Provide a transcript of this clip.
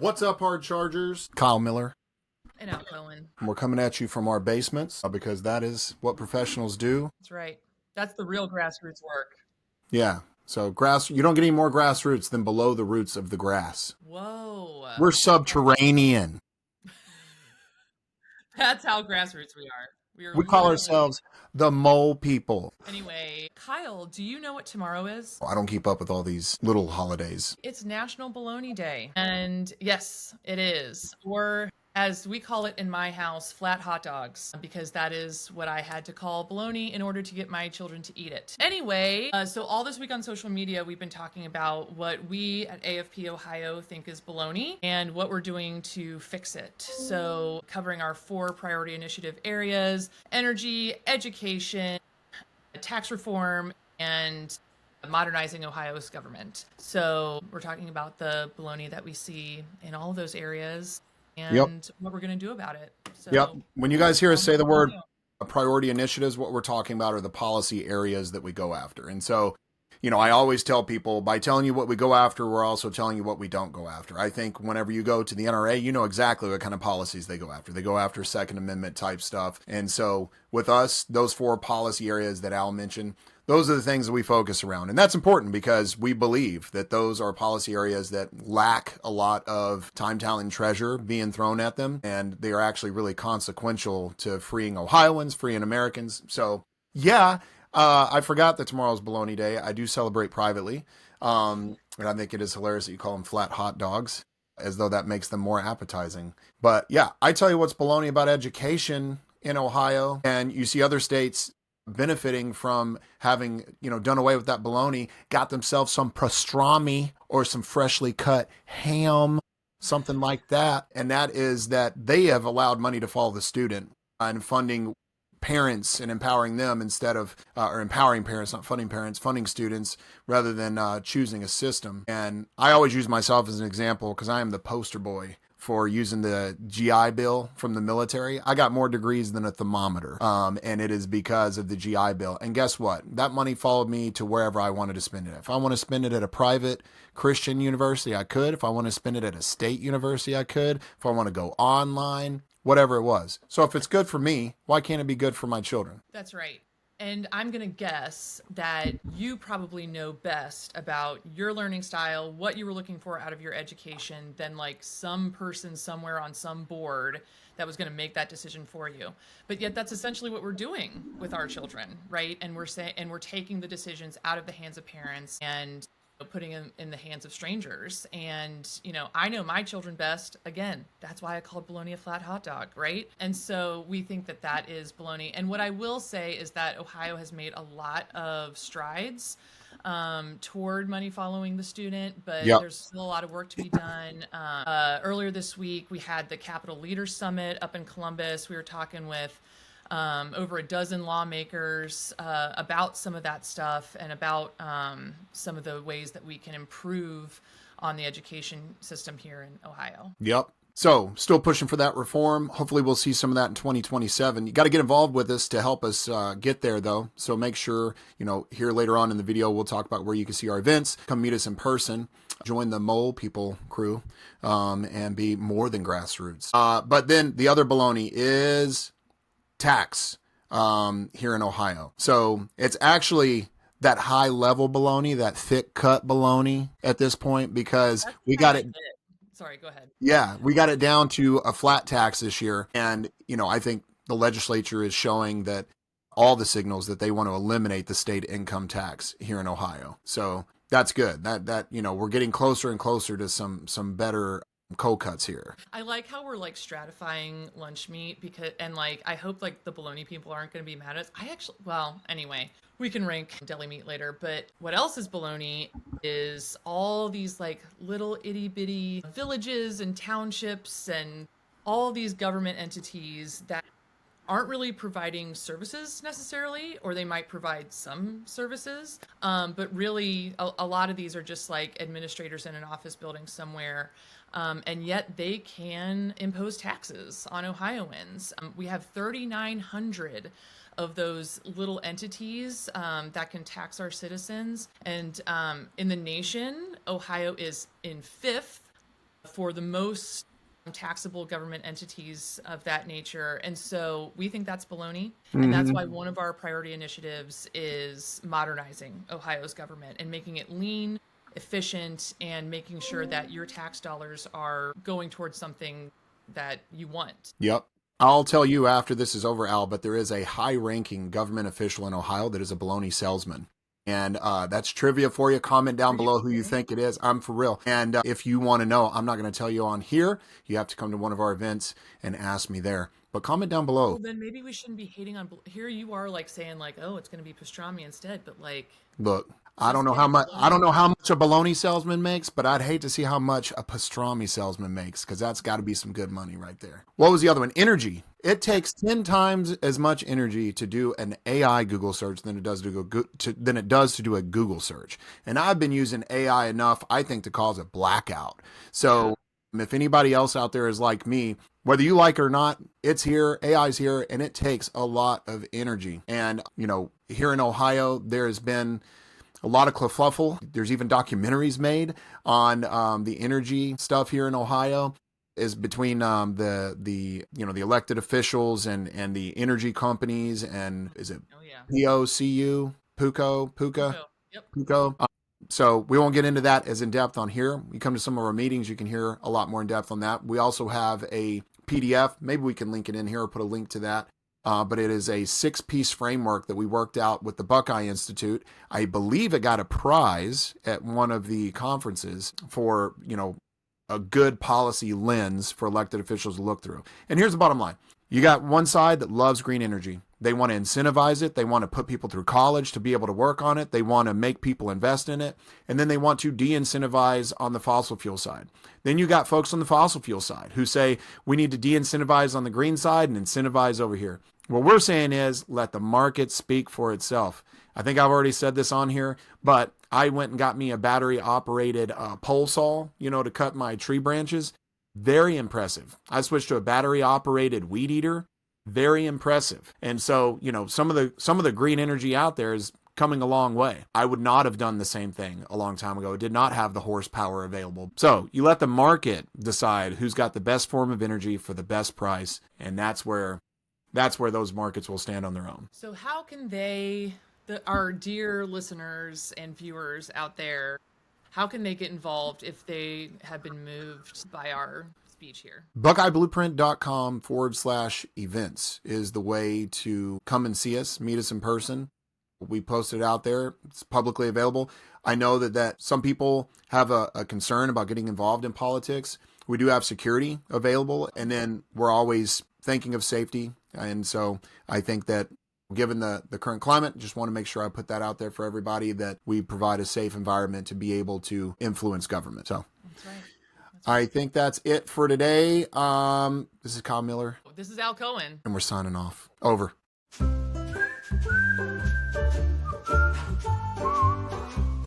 What's up, hard chargers? Kyle Miller. And out Cohen. And we're coming at you from our basements because that is what professionals do. That's right. That's the real grassroots work. Yeah. So you don't get any more grassroots than below the roots of the grass. Whoa. We're subterranean. That's how grassroots we are. We call ourselves the mole people. Anyway, Kyle, do you know what tomorrow is? I don't keep up with all these little holidays. It's National Bologna Day. And yes, it is. Or as we call it in my house, flat hot dogs, because that is what I had to call bologna in order to get my children to eat it. Anyway, so all this week on social media, we've been talking about what we at AFP Ohio think is bologna and what we're doing to fix it. So covering our 4 priority initiative areas: energy, education, tax reform, and modernizing Ohio's government. So we're talking about the bologna that we see in all of those areas and what we're going to do about it. So when you guys hear us say the word priority initiatives, what we're talking about are the policy areas that we go after. And so, I always tell people, by telling you what we go after, we're also telling you what we don't go after. I think whenever you go to the NRA, you know exactly what kind of policies they go after. They go after Second Amendment type stuff. And so with us, those 4 policy areas that Al mentioned, those are the things that we focus around. And that's important because we believe that those are policy areas that lack a lot of time, talent, and treasure being thrown at them. And they are actually really consequential to freeing Ohioans, freeing Americans. So yeah, I forgot that tomorrow's Bologna Day. I do celebrate privately. And I think it is hilarious that you call them flat hot dogs, as though that makes them more appetizing. But yeah, I tell you what's baloney about education in Ohio, and you see other states benefiting from having, done away with that bologna, got themselves some pastrami or some freshly cut ham, something like that. And that is that they have allowed money to follow the student and funding parents and empowering them instead of, or empowering parents, not funding parents, funding students rather than choosing a system. And I always use myself as an example because I am the poster boy for using the GI Bill from the military. I got more degrees than a thermometer, and it is because of the GI Bill. And guess what? That money followed me to wherever I wanted to spend it. If I want to spend it at a private Christian university, I could. If I want to spend it at a state university, I could. If I want to go online, whatever it was. So if it's good for me, why can't it be good for my children? That's right. And I'm going to guess that you probably know best about your learning style, what you were looking for out of your education, than like some person somewhere on some board that was going to make that decision for you. But yet that's essentially what we're doing with our children, right? And we're taking the decisions out of the hands of parents and putting them in the hands of strangers. And, I know my children best. Again, that's why I called bologna a flat hot dog, right? And so we think that that is bologna. And what I will say is that Ohio has made a lot of strides toward money following the student, but there's still a lot of work to be done. Earlier this week, we had the Capitol Leaders Summit up in Columbus. We were talking with over a dozen lawmakers about some of that stuff and about some of the ways that we can improve on the education system here in Ohio. Yep. So still pushing for that reform. Hopefully we'll see some of that in 2027. You got to get involved with us to help us get there, though. So make sure, here later on in the video, we'll talk about where you can see our events. Come meet us in person. Join the Mole People crew and be more than grassroots. But then the other baloney is tax here in Ohio. So it's actually that high level bologna, that thick cut bologna at this point, because we got it. Sorry, go ahead. Yeah, we got it down to a flat tax this year. And, I think the legislature is showing that all the signals that they want to eliminate the state income tax here in Ohio. So that's good. That we're getting closer and closer to some better cold cuts here. I like how we're like stratifying lunch meat I hope like the bologna people aren't going to be mad at us. Anyway, we can rank deli meat later, but what else is bologna is all these like little itty bitty villages and townships and all these government entities that aren't really providing services necessarily, or they might provide some services. But really a lot of these are just like administrators in an office building somewhere. And yet they can impose taxes on Ohioans. We have 3,900 of those little entities that can tax our citizens. And in the nation, Ohio is in 5th for the most taxable government entities of that nature. And so we think that's baloney. And that's Mm-hmm. why one of our priority initiatives is modernizing Ohio's government and making it lean, efficient, and making sure that your tax dollars are going towards something that you want. Yep. I'll tell you after this is over, Al, but there is a high ranking government official in Ohio that is a baloney salesman. And that's trivia for you. Comment down Are you below who you kidding? think it is. I'm for real. And if you want to know, I'm not going to tell you on here. You have to come to one of our events and ask me there. But comment down below. Well, then maybe we shouldn't be hating on. Here you are, like saying, like, oh, it's going to be pastrami instead, but like, Look, I don't just know get how much I bologna don't and know how rice. much a baloney salesman makes, but I'd hate to see how much a pastrami salesman makes because that's got to be some good money right there. What was the other one? Energy. It takes 10 times as much energy to do an AI Google search than it does to do a Google search. And I've been using AI enough, I think, to cause a blackout. Yeah. So if anybody else out there is like me, whether you like it or not, it's here, AI's here, and it takes a lot of energy. And, here in Ohio, there has been a lot of kerfuffle. There's even documentaries made on the energy stuff here in Ohio is between the elected officials and the energy companies, and is it Oh yeah. POCU, Puka? Puko. Yep. Pico. So we won't get into that as in depth on here. You come to some of our meetings, you can hear a lot more in depth on that. We also have a PDF. Maybe we can link it in here or put a link to that. But it is a 6-piece framework that we worked out with the Buckeye Institute. I believe it got a prize at one of the conferences for, a good policy lens for elected officials to look through. And here's the bottom line. You got one side that loves green energy. They want to incentivize it. They want to put people through college to be able to work on it. They want to make people invest in it. And then they want to de-incentivize on the fossil fuel side. Then you got folks on the fossil fuel side who say we need to de-incentivize on the green side and incentivize over here. What we're saying is let the market speak for itself. I think I've already said this on here, but I went and got me a battery operated pole saw, to cut my tree branches. Very impressive. I switched to a battery operated weed eater. Very impressive. And so, some of the green energy out there is coming a long way. I would not have done the same thing a long time ago. It did not have the horsepower available. So you let the market decide who's got the best form of energy for the best price. And that's where those markets will stand on their own. So how can our dear listeners and viewers out there, how can they get involved if they have been moved by our speech here? BuckeyeBlueprint.com/events is the way to come and see us, meet us in person. We posted it out there. It's publicly available. I know that some people have a concern about getting involved in politics. We do have security available, and then we're always thinking of safety. And so I think that given the current climate, just want to make sure I put that out there for everybody, that we provide a safe environment to be able to influence government. So That's right. I think that's it for today. This is Kyle Miller. This is Al Cohen. And we're signing off. Over.